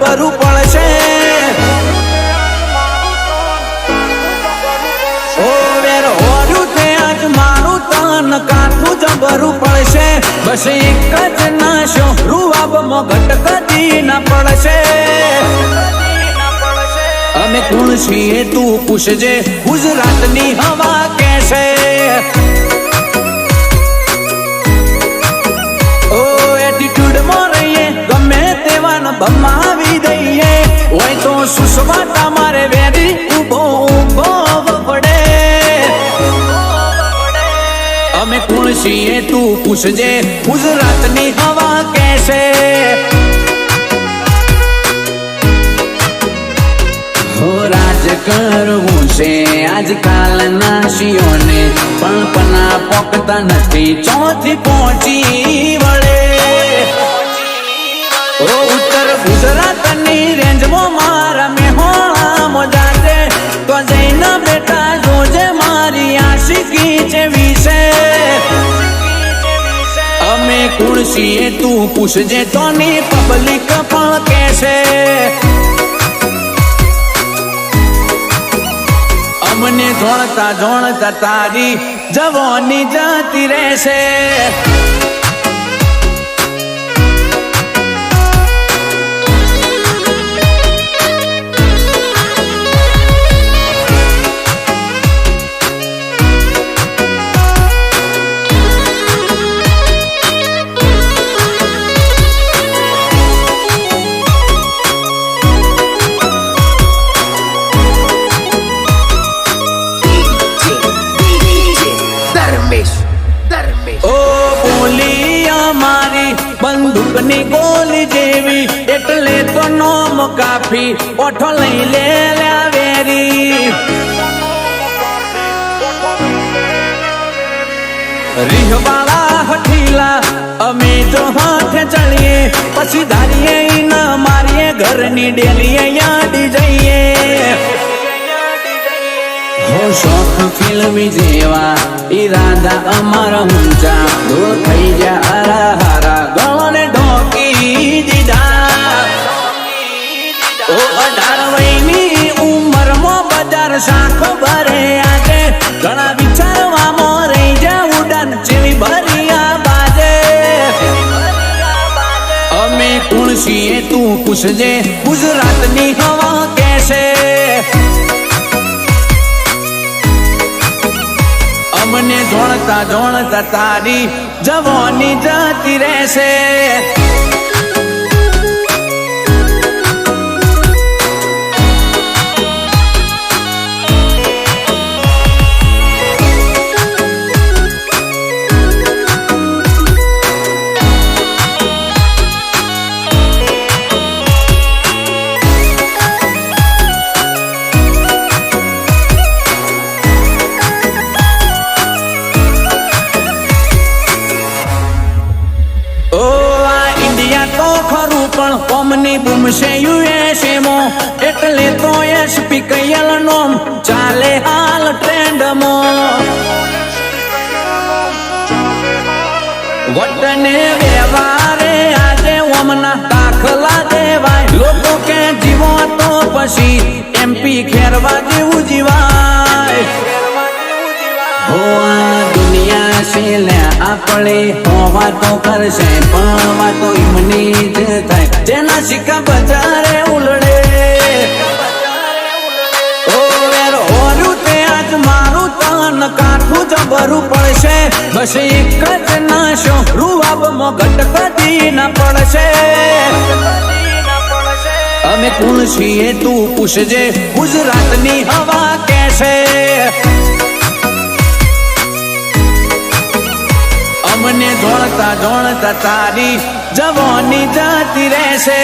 જબરું પડશે ઓ વેર હોર્યું તે આજ મારું તન કાઠું જબરું પડશે બસ એક જ નાશો રૂવાબમાં ઘટ કદી ના પડશે અમે કોણ છીએ તું પૂછજે ગુજરાતની હવા કેશે ઓ એટીટ્યુડમાં રહીએ ગમે તેવાને ભમાવી દઈએ હોય તો સુસવાટા મારે વેરી ઊભો ઊભો પડે અમે કોણ છીએ તું પૂછજે ગુજરાતની હવા કેશે રાજ કરવું છે આજકાલના શિયોને પણ પના પોકતા નથી ચોથી પહોંચી વળે ઓ ઉત્તર ગુજરાતની રેન્જમાં મારા મેહોણામાં જાતે તો જઈને બેટા જોજે મારી આશિકી છે વિશે અમે કોણ છીએ તું પૂછજે તોની પબ્લિક પણ કહેશે અમને જોણતા જોણતા તારી જવાની જતી રહેશે ઓ બોલી અમારી બંદૂકની ગોલી જેવી એટલે તો નોમ કાફી ઓઠો લઈ લે વેરી રીહવાળા હઠીલા અમે જો હાથે ચડીએ પછી ધારીએ ન મારીએ ઘરની ડેલીએ યાડી જઈએ શોખ ફિલ્મી જેવા ઈરાદા અમારા ઊંચા ધૂળ થઈ જા હારા હારા ગળને ઢોકી દીધા ઓ 18 વયની ઉંમરમાં બજાર શાખ ભરે આજે ઘણા વિચારવામાં રહી જા ઉડાન જેવી ભરિયા બાજે અમે કોણ છીએ તું પૂછજે ગુજરાતની હવા કેશે અમને જોણતા જોણતા તારી જવાની જતી રહેશે પણ કોમની બૂમ છે યુએસએમાં એટલે તો એસપી કૈયલ નોમ ચાલે હાલ ટ્રેન્ડમાં વતને વ્યવહારે આજે ઓમના દાખલા દેવાય લોકો કે જીવો તો પછી એમપી ખેરવા જેવું જીવાય હો આ દુનિયા છે લે આપણે હોવા તો કરશે પણ વાતો એમની જ થાય જેના સિક્કા બજારે ઉલડે ઓ વેર હોર્યું તે આજ મારું તન કાઠું જબરું પડશે બસ એક જ નાશો રૂવાબમાં ઘટ કદી ના પડશે અમે કોણ છીએ તું પૂછજે ગુજરાતની હવા કેશે અમને જોણતા જોણતા તારી જવાની જતી રહેશે